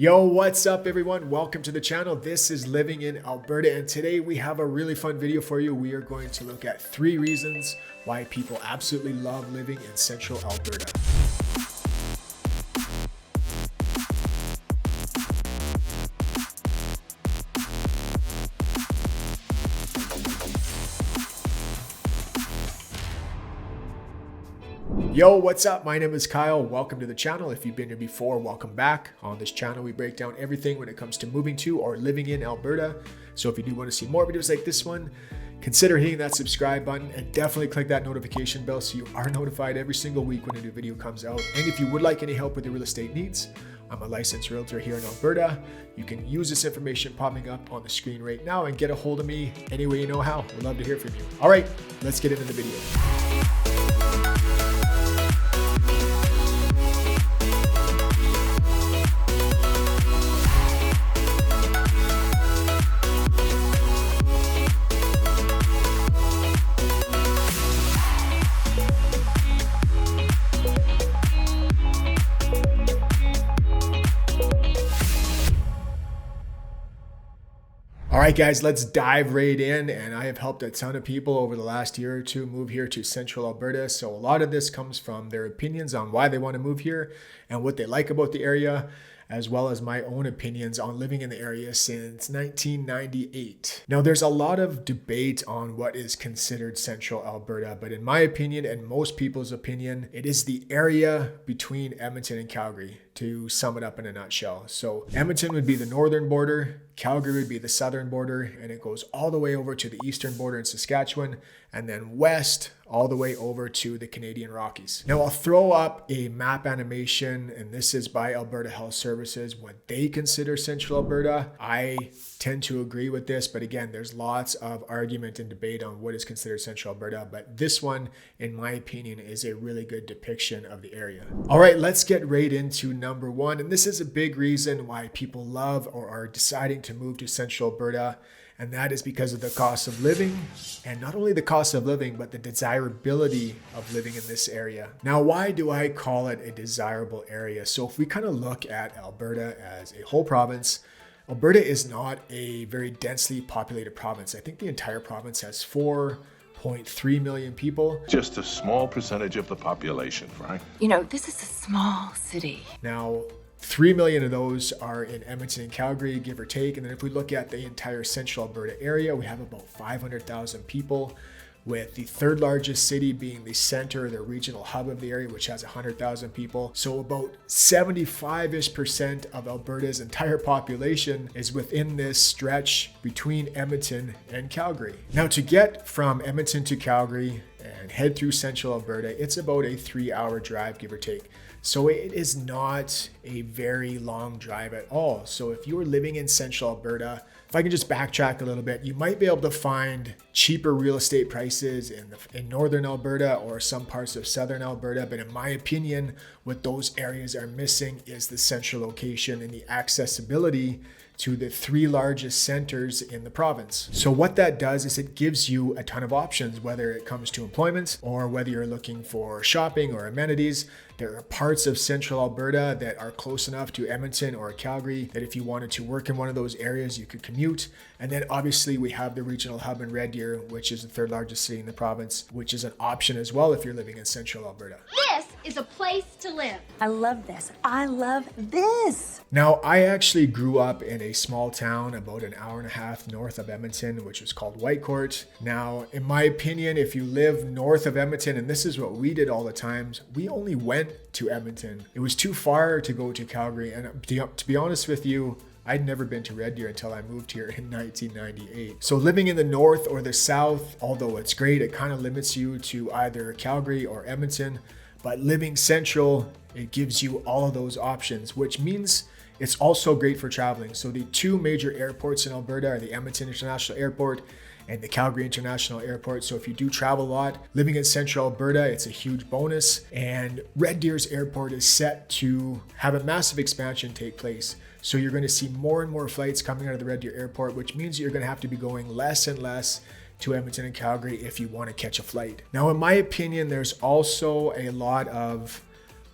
Yo, what's up everyone? Welcome to the channel. This is Living in Alberta, and today we have a really fun video for you. We are going to look at 3 reasons why people absolutely love living in Central Alberta. Yo, what's up? My name is Kyle. Welcome to the channel. If you've been here before, welcome back. On this channel, we break down everything when it comes to moving to or living in Alberta. So if you do want to see more videos like this one, consider hitting that subscribe button and definitely click that notification bell so you are notified every single week when a new video comes out. And if you would like any help with your real estate needs, I'm a licensed realtor here in Alberta. You can use this information popping up on the screen right now and get a hold of me any way you know how. We'd love to hear from you. All right, let's get into the video. All right, guys, let's dive right in. And I have helped a ton of people over the last year or two move here to Central Alberta. So a lot of this comes from their opinions on why they want to move here and what they like about the area, as well as my own opinions on living in the area since 1998. Now, there's a lot of debate on what is considered Central Alberta, but in my opinion and most people's opinion, it is the area between Edmonton and Calgary, to sum it up in a nutshell. So Edmonton would be the northern border, Calgary would be the southern border, and it goes all the way over to the eastern border in Saskatchewan, and then west all the way over to the Canadian Rockies. Now I'll throw up a map animation, and this is by Alberta Health Services, what they consider Central Alberta. I tend to agree with this, but again, there's lots of argument and debate on what is considered Central Alberta, but this one, in my opinion, is a really good depiction of the area. All right, let's get right into number 1, and this is a big reason why people love or are deciding to move to Central Alberta, and that is because of the cost of living, and not only the cost of living, but the desirability of living in this area. Now, why do I call it a desirable area? So if we kind of look at Alberta as a whole province, Alberta is not a very densely populated province. I think the entire province has 4.3 million people. Just a small percentage of the population, right? You know, this is a small city. Now, 3 million of those are in Edmonton and Calgary, give or take. And then if we look at the entire Central Alberta area, we have about 500,000 people, with the third largest city being the center, the regional hub of the area, which has 100,000 people. So about 75% of Alberta's entire population is within this stretch between Edmonton and Calgary. Now, to get from Edmonton to Calgary and head through Central Alberta, it's about a 3-hour drive, give or take. So it is not a very long drive at all. So if you're living in Central Alberta, if I can just backtrack a little bit, you might be able to find cheaper real estate prices in northern Alberta or some parts of southern Alberta. But in my opinion, what those areas are missing is the central location and the accessibility to the 3 largest centers in the province. So what that does is it gives you a ton of options, whether it comes to employment or whether you're looking for shopping or amenities. There are parts of Central Alberta that are close enough to Edmonton or Calgary that if you wanted to work in one of those areas, you could commute. And then obviously we have the regional hub in Red Deer, which is the 3rd largest city in the province, which is an option as well if you're living in Central Alberta. This is a place to live. I love this. I love this. Now, I actually grew up in a small town about an hour and a half north of Edmonton, which was called Whitecourt. Now, in my opinion, if you live north of Edmonton, and this is what we did all the times, we only went to Edmonton. It was too far to go to Calgary. And to be honest with you, I'd never been to Red Deer until I moved here in 1998. So living in the north or the south, although it's great, it kind of limits you to either Calgary or Edmonton. But living central, it gives you all of those options, which means it's also great for traveling. So the 2 major airports in Alberta are the Edmonton International Airport and the Calgary International Airport. So if you do travel a lot, living in Central Alberta, it's a huge bonus. And Red Deer's airport is set to have a massive expansion take place. So you're going to see more and more flights coming out of the Red Deer airport, which means you're going to have to be going less and less to Edmonton and Calgary if you want to catch a flight. Now, in my opinion, there's also a lot of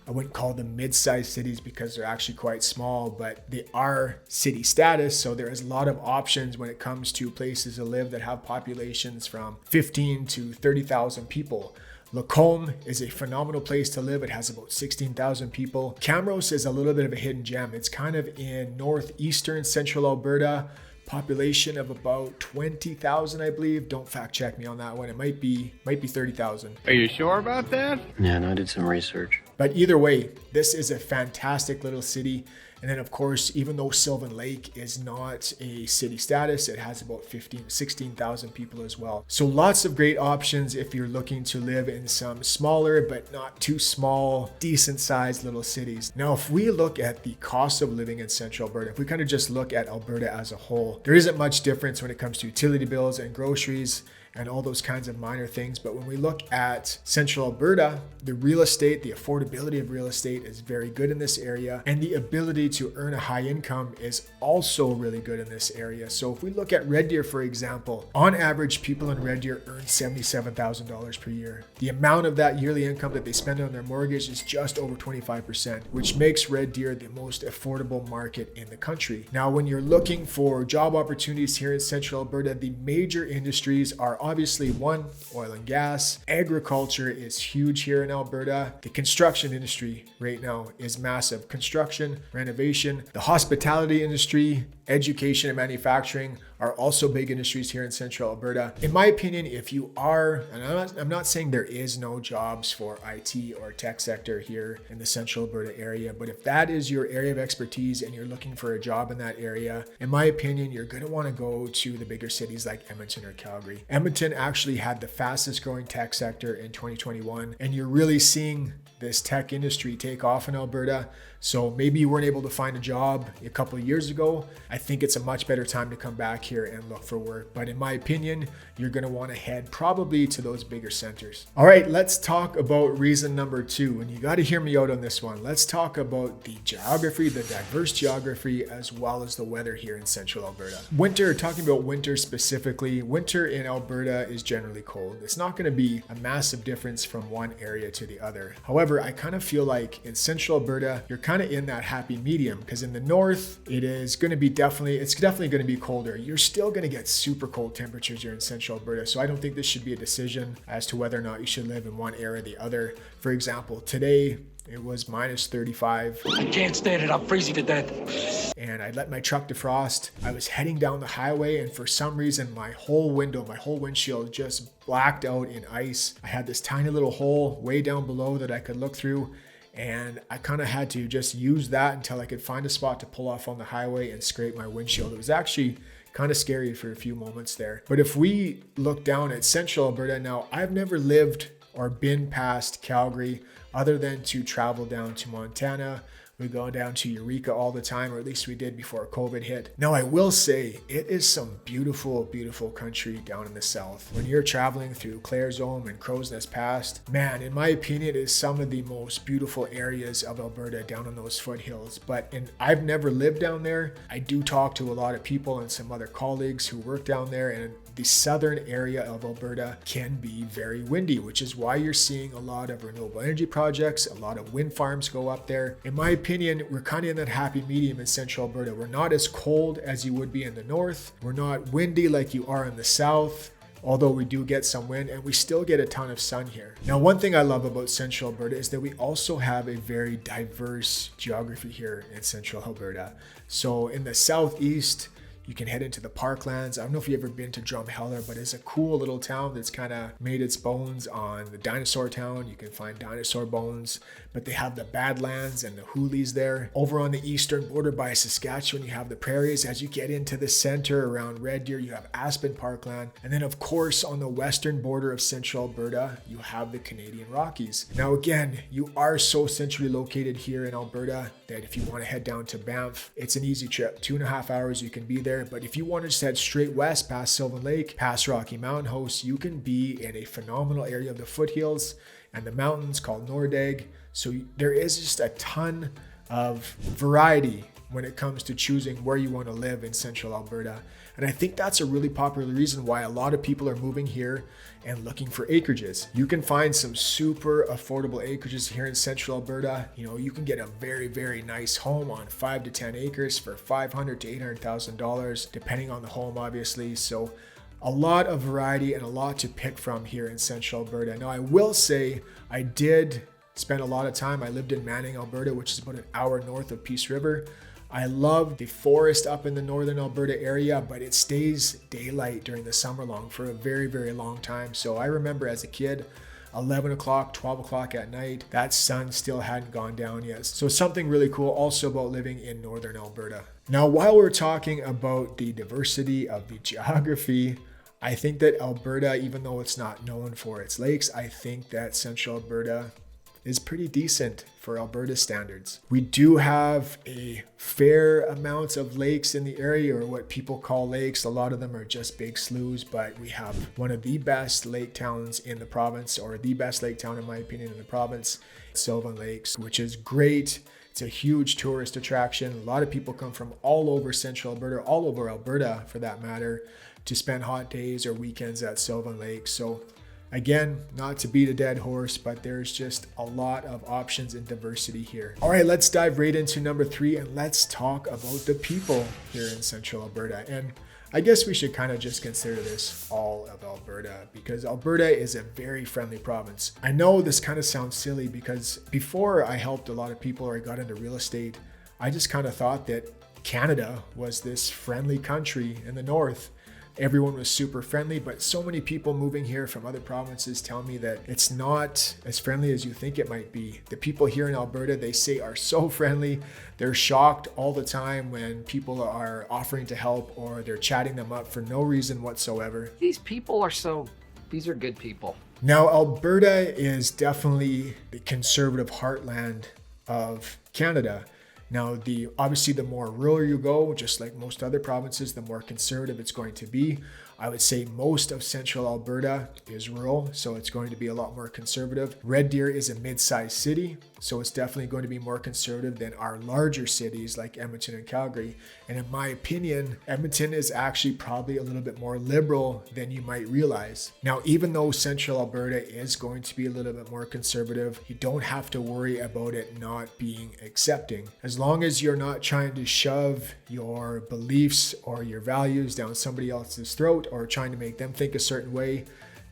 I wouldn't call them mid-sized cities because they're actually quite small, but they are city status. So there is a lot of options when it comes to places to live that have populations from 15 to 30,000 people. Lacombe is a phenomenal place to live. It has about 16,000 people. Camrose is a little bit of a hidden gem. It's kind of in northeastern central Alberta. Population of about 20,000, I believe. Don't fact check me on that one. It might be 30,000. Are you sure about that? Yeah, no, I did some research. But either way, this is a fantastic little city. And then of course, even though Sylvan Lake is not a city status, it has about 16,000 people as well. So lots of great options if you're looking to live in some smaller, but not too small, decent sized little cities. Now, if we look at the cost of living in Central Alberta, if we kind of just look at Alberta as a whole, there isn't much difference when it comes to utility bills and groceries and all those kinds of minor things. But when we look at Central Alberta, the real estate, the affordability of real estate is very good in this area. And the ability to earn a high income is also really good in this area. So if we look at Red Deer, for example, on average, people in Red Deer earn $77,000 per year. The amount of that yearly income that they spend on their mortgage is just over 25%, which makes Red Deer the most affordable market in the country. Now, when you're looking for job opportunities here in Central Alberta, the major industries are obviously one, oil and gas. Agriculture is huge here in Alberta. The construction industry right now is massive. Construction, renovation, the hospitality industry, education and manufacturing are also big industries here in Central Alberta. In my opinion, if you are, and I'm not saying there is no jobs for IT or tech sector here in the Central Alberta area, but if that is your area of expertise and you're looking for a job in that area, in my opinion, you're going to want to go to the bigger cities like Edmonton or Calgary. Edmonton actually had the fastest growing tech sector in 2021, and you're really seeing this tech industry take off in Alberta. So maybe you weren't able to find a job a couple of years ago. I think it's a much better time to come back here and look for work. But in my opinion, you're going to want to head probably to those bigger centers. All right, let's talk about reason number 2. And you got to hear me out on this one. Let's talk about the geography, the diverse geography, as well as the weather here in Central Alberta. Winter, talking about winter specifically, winter in Alberta is generally cold. It's not going to be a massive difference from one area to the other. However, I kind of feel like in Central Alberta, you're kind of in that happy medium, because in the north, it's definitely going to be colder. You're still going to get super cold temperatures here in Central Alberta. So I don't think this should be a decision as to whether or not you should live in one area or the other. For example, today, it was minus 35. I can't stand it. I'm freezing to death. And I let my truck defrost. I was heading down the highway, and for some reason, my whole windshield just blacked out in ice. I had this tiny little hole way down below that I could look through, and I kind of had to just use that until I could find a spot to pull off on the highway and scrape my windshield. It was actually kind of scary for a few moments there. But if we look down at Central Alberta now, I've never lived or been past Calgary other than to travel down to Montana. We go down to Eureka all the time, or at least we did before COVID hit. Now, I will say it is some beautiful, beautiful country down in the south. When you're traveling through Claresholm and Crow's Nest Pass, man, in my opinion, it is some of the most beautiful areas of Alberta down on those foothills. I've never lived down there. I do talk to a lot of people and some other colleagues who work down there, and the southern area of Alberta can be very windy, which is why you're seeing a lot of renewable energy projects, a lot of wind farms go up there. In my opinion, we're kind of in that happy medium in Central Alberta. We're not as cold as you would be in the north. We're not windy like you are in the south, although we do get some wind, and we still get a ton of sun here. Now, one thing I love about Central Alberta is that we also have a very diverse geography here in Central Alberta. So in the southeast, you can head into the parklands. I don't know if you've ever been to Drumheller, but it's a cool little town that's kind of made its bones on the dinosaur town. You can find dinosaur bones, but they have the Badlands and the Hoolies there. Over on the eastern border by Saskatchewan, you have the prairies. As you get into the center around Red Deer, you have Aspen Parkland. And then of course, on the western border of Central Alberta, you have the Canadian Rockies. Now again, you are so centrally located here in Alberta that if you want to head down to Banff, it's an easy trip. 2.5 hours, you can be there. But if you want to just head straight west past Sylvan Lake, past Rocky Mountain Host, you can be in a phenomenal area of the foothills and the mountains called Nordegg. So there is just a ton of variety when it comes to choosing where you want to live in Central Alberta. And I think that's a really popular reason why a lot of people are moving here and looking for acreages. You can find some super affordable acreages here in Central Alberta. You know, you can get a very, very nice home on 5 to 10 acres for $500,000 to $800,000, depending on the home, obviously. So a lot of variety and a lot to pick from here in Central Alberta. Now, I will say I did spend a lot of time. I lived in Manning, Alberta, which is about an hour north of Peace River. I love the forest up in the northern Alberta area, but it stays daylight during the summer long for a very, very long time. So I remember as a kid, 11 o'clock, 12 o'clock at night, that sun still hadn't gone down yet. So something really cool also about living in northern Alberta. Now, while we're talking about the diversity of the geography, I think that Alberta, even though it's not known for its lakes, I think that Central Alberta is pretty decent for Alberta standards. We do have a fair amount of lakes in the area, or what people call lakes. A lot of them are just big sloughs, but we have one of the best lake towns in the province, or the best lake town in my opinion in the province, Sylvan Lakes, which is great. It's a huge tourist attraction. A lot of people come from all over Central Alberta, all over Alberta for that matter, to spend hot days or weekends at Sylvan Lakes. So again, not to beat a dead horse, but there's just a lot of options and diversity here. All right, let's dive right into number 3 and let's talk about the people here in Central Alberta. And I guess we should kind of just consider this all of Alberta, because Alberta is a very friendly province. I know this kind of sounds silly because before I helped a lot of people or I got into real estate, I just kind of thought that Canada was this friendly country in the north. Everyone was super friendly, but so many people moving here from other provinces tell me that it's not as friendly as you think it might be. The people here in Alberta, they say, are so friendly. They're shocked all the time when people are offering to help or they're chatting them up for no reason whatsoever. These are good people. Now, Alberta is definitely the conservative heartland of Canada. Now, obviously, the more rural you go, just like most other provinces, the more conservative it's going to be. I would say most of Central Alberta is rural, so it's going to be a lot more conservative. Red Deer is a mid-sized city, so it's definitely going to be more conservative than our larger cities like Edmonton and Calgary. And in my opinion, Edmonton is actually probably a little bit more liberal than you might realize. Now, even though Central Alberta is going to be a little bit more conservative, you don't have to worry about it not being accepting. As long as you're not trying to shove your beliefs or your values down somebody else's throat or trying to make them think a certain way,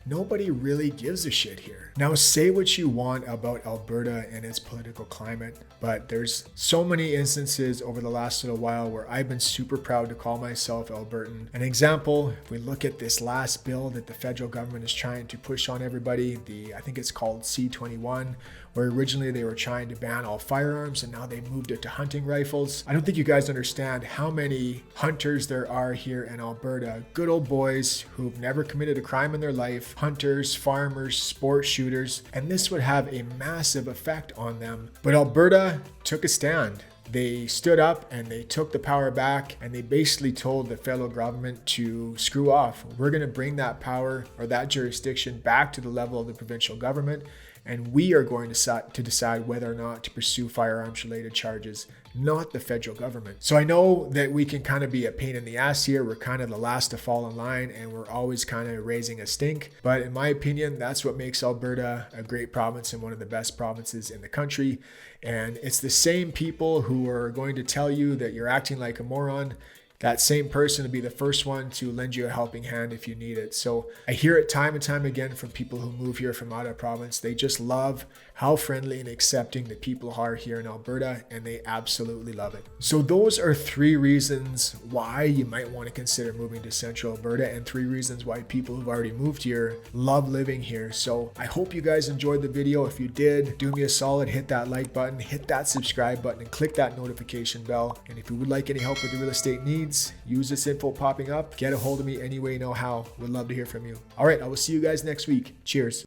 nobody really gives a shit here. Now, say what you want about Alberta and its political climate, but there's so many instances over the last little while where I've been super proud to call myself Albertan. An example, if we look at this last bill that the federal government is trying to push on everybody, I think it's called C-21, where originally they were trying to ban all firearms and now they moved it to hunting rifles. I don't think you guys understand how many hunters there are here in Alberta. Good old boys who've never committed a crime in their life, hunters, farmers, sports shooters, and this would have a massive effect on them. But Alberta took a stand. They stood up and they took the power back and they basically told the federal government to screw off. We're going to bring that power or that jurisdiction back to the level of the provincial government, and we are going to decide whether or not to pursue firearms related charges, not the federal government. So I know that we can kind of be a pain in the ass here. We're kind of the last to fall in line and we're always kind of raising a stink. But in my opinion, that's what makes Alberta a great province and one of the best provinces in the country. And it's the same people who are going to tell you that you're acting like a moron. That same person to be the first one to lend you a helping hand if you need it. So I hear it time and time again from people who move here from out of province. They just love how friendly and accepting the people are here in Alberta, and they absolutely love it. So those are 3 reasons why you might want to consider moving to Central Alberta, and 3 reasons why people who've already moved here love living here. So I hope you guys enjoyed the video. If you did, do me a solid, hit that like button, hit that subscribe button, and click that notification bell. And if you would like any help with your real estate needs, use this info popping up. Get a hold of me any way you know how. Would love to hear from you. All right, I will see you guys next week. Cheers.